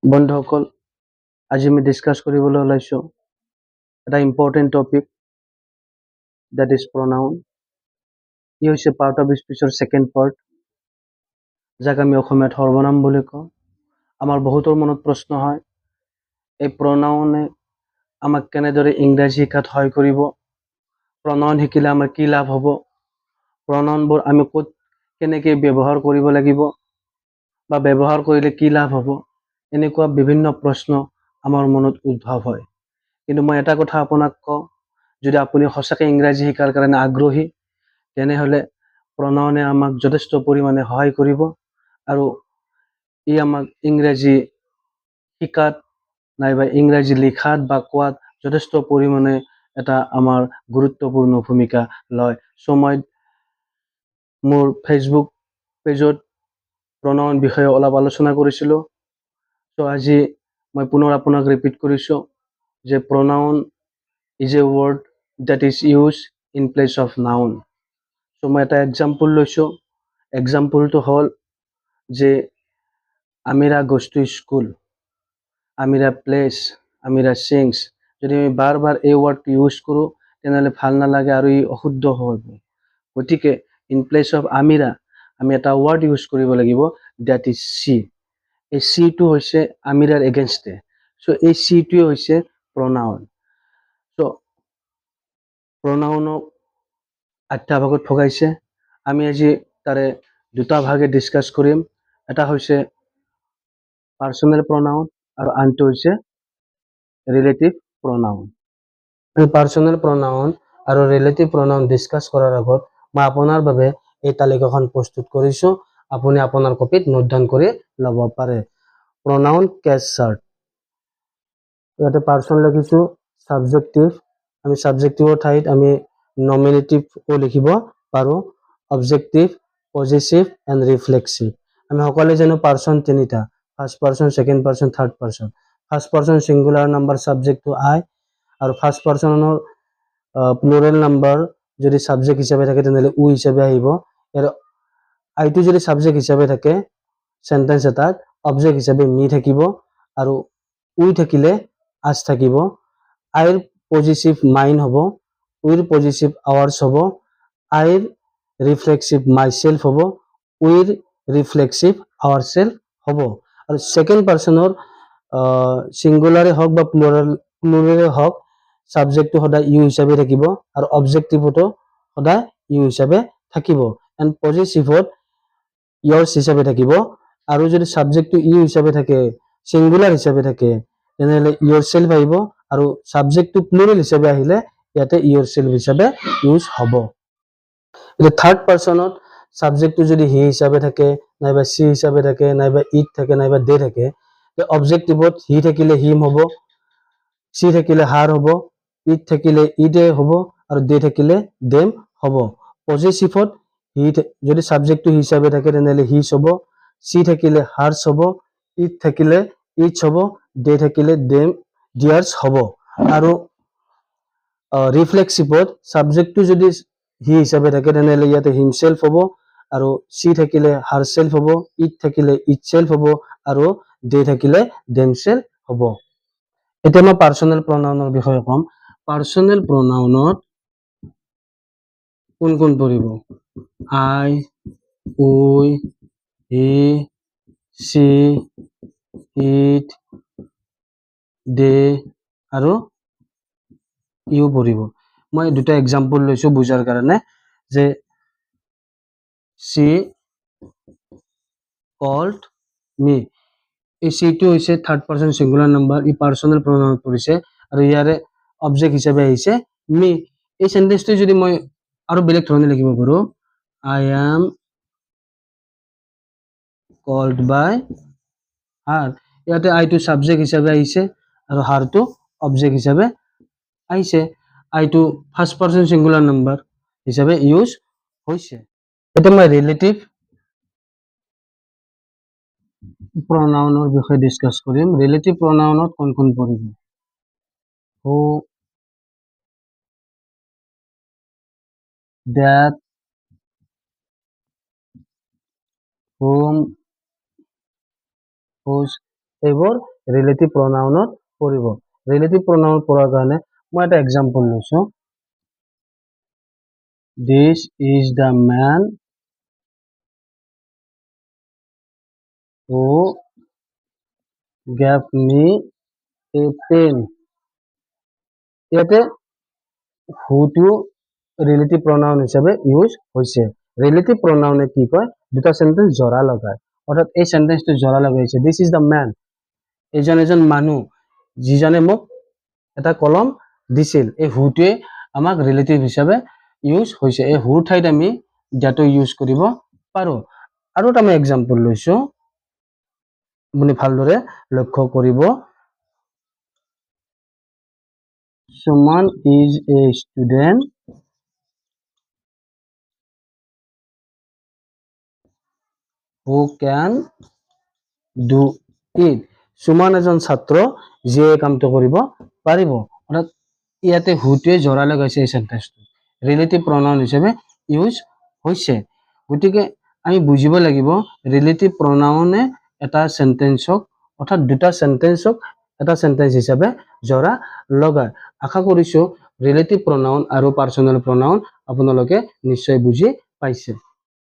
বন্ধুসকল, আজি আমি ডিছকাছ কৰিবলৈ ওলাইছোঁ এটা ইম্পৰ্টেণ্ট টপিক, ডেট ইজ প্ৰনাউন। ই হৈছে পাৰ্ট অফ স্পীচৰ ছেকেণ্ড পাৰ্ট, যাক আমি অসমীয়াত সৰ্বনাম বুলি কওঁ। আমাৰ বহুতৰ মনত প্ৰশ্ন হয়, এই প্ৰনাউনে আমাক কেনেদৰে ইংৰাজী শিকাত সহায় কৰিব, প্ৰনাউন শিকিলে আমাৰ কি লাভ হ'ব, প্ৰনাউনবোৰ আমি ক'ত কেনেকৈ ব্যৱহাৰ কৰিব লাগিব বা ব্যৱহাৰ কৰিলে কি লাভ হ'ব, এনেকুৱা বিভিন্ন প্ৰশ্ন আমাৰ মনত উদ্ভৱ হয়। কিন্তু মই এটা কথা আপোনাক কওঁ, যদি আপুনি সঁচাকৈ ইংৰাজী শিকাৰ কাৰণে আগ্ৰহী, তেনেহ'লে প্ৰনাউনে আমাক যথেষ্ট পৰিমাণে সহায় কৰিব আৰু ই আমাক ইংৰাজী শিকাত নাইবা ইংৰাজী লিখাত বা কোৱাত যথেষ্ট পৰিমাণে এটা আমাৰ গুৰুত্বপূৰ্ণ ভূমিকা লয়। চ' মই মোৰ ফেচবুক পেজত প্ৰনাউন বিষয়ে অলপ আলোচনা কৰিছিলোঁ। চ' আজি মই পুনৰ আপোনাক ৰিপিট কৰিছোঁ যে pronoun is a word that is used in place of noun. চ' মই এটা এক্সাম্পল লৈছোঁ। এক্সাম্পলটো হ'ল যে Amira goes to school, Amira plays, Amira sings। যদি আমি বাৰ বাৰ এই ৱৰ্ডটো ইউজ কৰোঁ, তেনেহ'লে ভাল নালাগে আৰু ই অশুদ্ধ হ'ব। গতিকে ইন প্লেচ অফ আমিৰা আমি এটা ৱৰ্ড ইউজ কৰিব লাগিব, ডেট ইজ চি। এই চিটো হৈছে আমিৰাৰ এগেইনষ্টে। চ' এই চিটোৱে হৈছে প্ৰনাউন। চ' প্ৰনাউনক 8টা ভাগত ভগাইছে। আমি আজি তাৰে দুটা ভাগে ডিছকাছ কৰিম। এটা হৈছে পাৰ্চনেল প্ৰনাউন আৰু আনটো হৈছে ৰিলেটিভ প্ৰনাউন। পাৰ্চনেল প্ৰনাউন আৰু ৰিলেটিভ প্ৰনাউন ডিছকাছ কৰাৰ আগত মই আপোনাৰ বাবে এই তালিকাখন প্ৰস্তুত কৰিছোঁ। আপুনি আপোনাৰ কপিত নোট ডাউন কৰি ল'ব পাৰে। প্ৰনাউন কেছ চাৰ্ট। ইয়াতে পাৰ্চন লিখিছোঁ, ছাবজেক্টিভ। আমি ছাবজেক্টিভৰ ঠাইত আমি নমিনেটিভও লিখিব পাৰোঁ। Objective, positive and reflexive. আমি সকলোৱে জানো পাৰ্চন তিনিটা, first person, second person, third person. First person singular number, ছাবজেক্টটো আই, আৰু ফাৰ্ষ্ট পাৰ্চনৰ প্লুৰেল নাম্বাৰ যদি ছাবজেক্ট হিচাপে থাকে তেনেহ'লে উ হিচাপে আহিব। আৰু আইটো যদি ছাবজেক্ট হিচাপে থাকে চেণ্টেন্স এটাত, অবজেক্ট হিচাপে মি থাকিব আৰু উই থাকিলে আজ থাকিব। আইৰ পজিটিভ মাইন হ'ব, উইৰ পজিটিভ আৱাৰ্ছ হ'ব, আইৰ ৰিফ্লেক্সিভ মাই সেল্ফ হ'ব, উইৰ ৰিফ্লেক্সিভ আৱাৰ সেল্ফ হ'ব। আৰু ছেকেণ্ড পাৰ্চনৰ ছিংগুলাৰে হওক বা প্লুৰেলে হওক, ছাবজেক্টটো সদায় ইউ হিচাপে থাকিব আৰু অবজেক্টিভতো সদায় ইউ হিচাপে থাকিব। এণ্ড পজিটিভত ইয়াৰ্ছ হিচাপে থাকিব। আৰু যদি ছাবজেক্টটো ইউ হিচাপে থাকে, ছিংগুলাৰ হিচাপে থাকে, তেনেহ'লে ইয়ৰ সেল্ফ আহিব, আৰু ছাবজেক্টটো প্লুৰেল হিচাপে আহিলে ইয়াতে ইয়ৰ সেল্ফ হিচাপে ইউজ হ'ব। এতিয়া থাৰ্ড পাৰ্চনত ছাবজেক্টটো যদি হি হিচাপে থাকে, নাইবা চি হিচাপে থাকে, নাইবা ইট থাকে, নাইবা দে থাকে, অবজেক্টিভত হি থাকিলে হিম হ'ব, চি থাকিলে হাৰ হ'ব, ইট থাকিলে ইডে হ'ব, আৰু দে থাকিলে দেম হ'ব। পজিটিভত হি যদি ছাবজেক্টটো হি হিচাপে থাকে তেনেহ'লে হিছ হ'ব, চি থাকিলে হাৰ্ছ হ'ব, ইট থাকিলে ইটছ হ'ব, দে থাকিলে দেম ডিয়াৰ্ছ হ'ব। আৰু ৰিফ্লেক্সিভত ছাবজেক্টটো যদি হি হিচাপে থাকে তেনেহ'লে ইয়াতে হিমছেল্ফ হ'ব, আৰু চি থাকিলে হাৰ সেল্ফ হ'ব, ইট থাকিলে ইট সেল্ফ হ'ব, আৰু দে থাকিলে দেম সেল্ফ হ'ব। এতিয়া মই পাৰ্চনেল প্ৰনাউনৰ বিষয়ে ক'ম। পাৰ্চনেল প্ৰনাউনত কোন কোন পৰিব? আই, উই, হি, চি, ইট, দে আৰু ইউ পৰিব। মই দুটা এক্সাম্পল লৈছোঁ বুজাৰ কাৰণে, যে চি কল্ড মি। এই চিটো হৈছে থাৰ্ড পাৰ্চন ছিংগুলাৰ নাম্বাৰ, ই পাৰ্চনেল প্ৰনাউনত পৰিছে আৰু ইয়াৰে অবজেক্ট হিচাপে আহিছে মি। এই সেন্টেন্সটো যদি মই আৰু বেলেগ ধৰণে লিখিব পাৰোঁ, আই এম কল্ড বাই হাৰ। ইয়াতে আইটো ছাবজেক্ট হিচাপে আহিছে আৰু হাৰটো অবজেক্ট হিচাপে আহিছে। আইটো ফাৰ্ষ্ট পাৰ্চন ছিংগুলাৰ নাম্বাৰ হিচাপে ইউজ হৈছে। এতিয়া মই ৰিলেটিভ প্ৰনাউনৰ বিষয়ে ডিছকাছ কৰিম। ৰিলেটিভ প্ৰনাউনত কোন কোন পৰিব? হু, that, whom, whose এইবোৰ ৰিলেটিভ প্ৰনাউনত পৰিব। ৰিলেটিভ প্ৰনাউন পৰাৰ কাৰণে মই এটা এক্সাম্পল লৈছো। This is the man who gave me a pen. ইয়াতে whoটো ৰিলেটিভ প্ৰনাউন হিচাপে ইউজ হৈছে। ৰিলেটিভ প্ৰনাউনে কি কয়, দুটা সেন্টেন্স জৰা লগায়। অৰ্থাৎ এই সেন্টেন্সটো জৰা লগাইছে। দিস ইজ দ্য ম্যান, এজন মানুহ যিজনে মোক এটা কলম দিছিল। এই হুটোৱে আমাক ৰিলেটিভ হিচাপে ইউজ হৈছে। এই হুৰ ঠাইত আমি দ্যাটো ইউজ কৰিব পাৰো। আৰু এটা মই এক্সাম্পল লৈছো, আপুনি ভালদৰে লক্ষ্য কৰিব। Someone is a student who can do it. Suman এজন ছাত্ৰ যিয়ে কামটো কৰিব পাৰিব। অৰ্থাৎ ইয়াতে হুটোৱে জৰা লগাইছে এই সেন্টেন্সটো, ৰিলেটিভ প্ৰনাউন হিচাপে ইউজ হৈছে। গতিকে আমি বুজিব লাগিব ৰিলেটিভ প্ৰনাউনে এটা সেন্টেন্সক অৰ্থাৎ দুটা সেন্টেন্সক এটা সেন্টেন্স হিচাপে জৰা লগায়। আশা কৰিছো ৰিলেটিভ প্ৰনাউন আৰু পাৰ্চনেল প্ৰনাউন আপোনালোকে নিশ্চয় বুজি পাইছে।